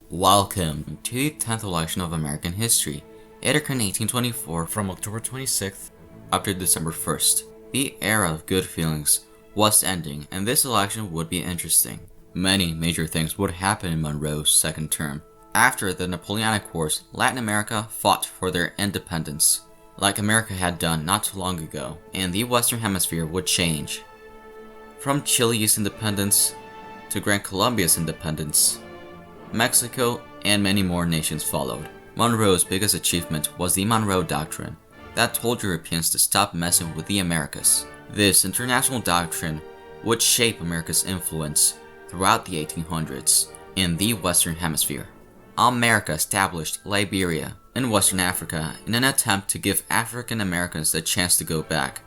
Welcome to the 10th election of American history. It occurred in 1824 from October 26th up to December 1st. The era of good feelings was ending, and this election would be interesting. Many major things would happen in Monroe's second term. After the Napoleonic Wars, Latin America fought for their independence, like America had done not too long ago, and the Western Hemisphere would change. From Chile's independence to Gran Colombia's independence, Mexico and many more nations followed. Monroe's biggest achievement was the Monroe Doctrine that told Europeans to stop messing with the Americas. This international doctrine would shape America's influence throughout the 1800s in the Western Hemisphere. America established Liberia in Western Africa in an attempt to give African Americans the chance to go back,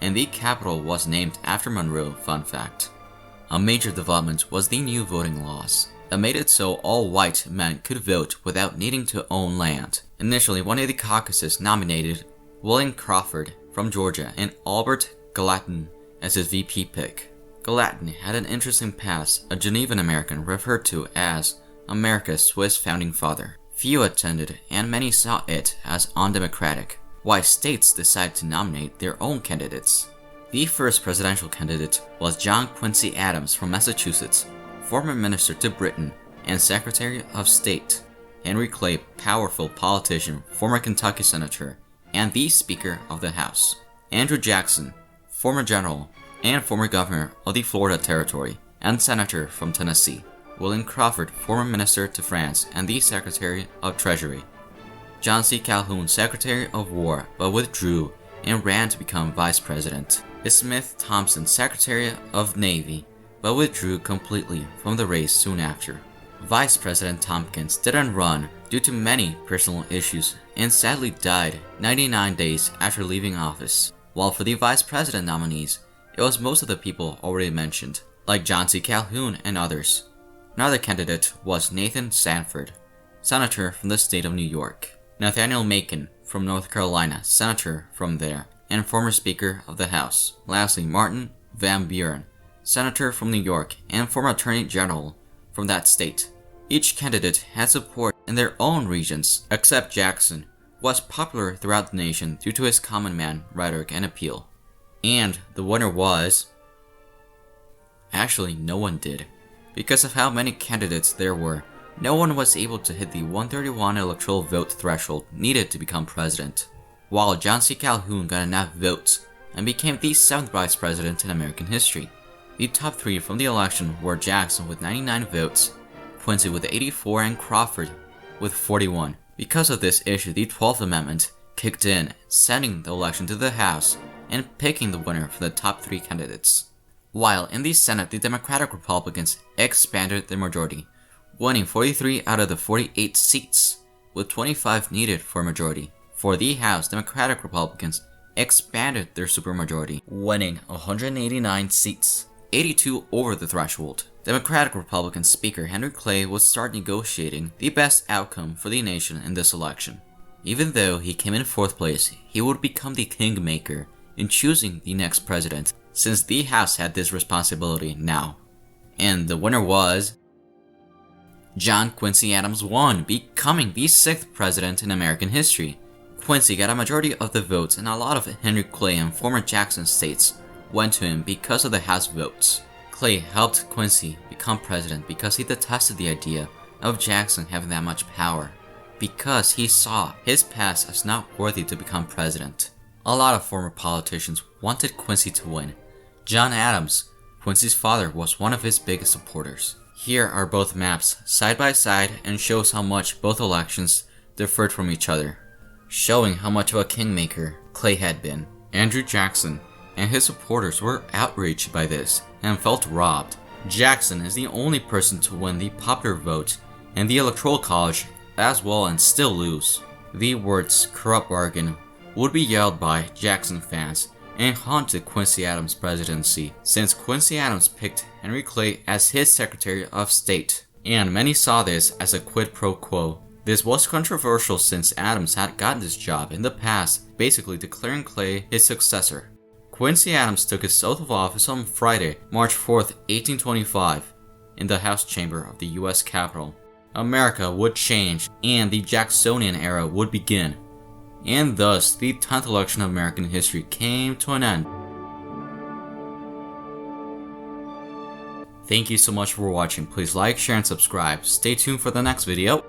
and the capital was named after Monroe. Fun fact. A major development was the new voting laws that made it so all white men could vote without needing to own land. Initially, one of the caucuses nominated William Crawford from Georgia and Albert Gallatin as his VP pick. Gallatin had an interesting past, a Genevan American referred to as America's Swiss founding father. Few attended, and many saw it as undemocratic, why states decided to nominate their own candidates. The first presidential candidate was John Quincy Adams from Massachusetts, former minister to Britain and Secretary of State. Henry Clay, powerful politician, former Kentucky senator, and the Speaker of the House. Andrew Jackson, former general and former governor of the Florida Territory and senator from Tennessee. William Crawford, former minister to France and the Secretary of Treasury. John C. Calhoun, Secretary of War, but withdrew and ran to become vice president. Smith Thompson, Secretary of Navy, but withdrew completely from the race soon after. Vice President Tompkins didn't run due to many personal issues and sadly died 99 days after leaving office. While for the vice president nominees, it was most of the people already mentioned, like John C. Calhoun and others. Another candidate was Nathan Sanford, senator from the state of New York. Nathaniel Macon from North Carolina, senator from there, and former Speaker of the House. Lastly, Martin Van Buren, senator from New York and former Attorney General from that state. Each candidate had support in their own regions, except Jackson, who was popular throughout the nation due to his common man rhetoric and appeal. And the winner was... Actually, no one did. Because of how many candidates there were, no one was able to hit the 131 electoral vote threshold needed to become president. While John C. Calhoun got enough votes and became the 7th vice president in American history. The top three from the election were Jackson with 99 votes, Quincy with 84, and Crawford with 41. Because of this issue, the 12th Amendment kicked in, sending the election to the House and picking the winner for the top three candidates. While in the Senate, the Democratic Republicans expanded their majority, winning 43 out of the 48 seats, with 25 needed for a majority. For the House, Democratic Republicans expanded their supermajority, winning 189 seats, 82 over the threshold. Democratic Republican Speaker Henry Clay would start negotiating the best outcome for the nation in this election. Even though he came in 4th place, he would become the kingmaker in choosing the next president, since the House had this responsibility now. And the winner was... John Quincy Adams won, becoming the 6th president in American history. Quincy got a majority of the votes, and a lot of Henry Clay and former Jackson states went to him because of the House votes. Clay helped Quincy become president because he detested the idea of Jackson having that much power, because he saw his past as not worthy to become president. A lot of former politicians wanted Quincy to win. John Adams, Quincy's father, was one of his biggest supporters. Here are both maps side by side and shows how much both elections differed from each other, showing how much of a kingmaker Clay had been. Andrew Jackson and his supporters were outraged by this and felt robbed. Jackson is the only person to win the popular vote and the Electoral College as well and still lose. The words "corrupt bargain" would be yelled by Jackson fans and haunted Quincy Adams' presidency, since Quincy Adams picked Henry Clay as his Secretary of State, and many saw this as a quid pro quo. This was controversial since Adams had gotten this job in the past, basically declaring Clay his successor. Quincy Adams took his oath of office on Friday, March 4, 1825, in the House chamber of the U.S. Capitol. America would change and the Jacksonian era would begin. And thus, the 10th election of American history came to an end. Thank you so much for watching. Please like, share, and subscribe. Stay tuned for the next video.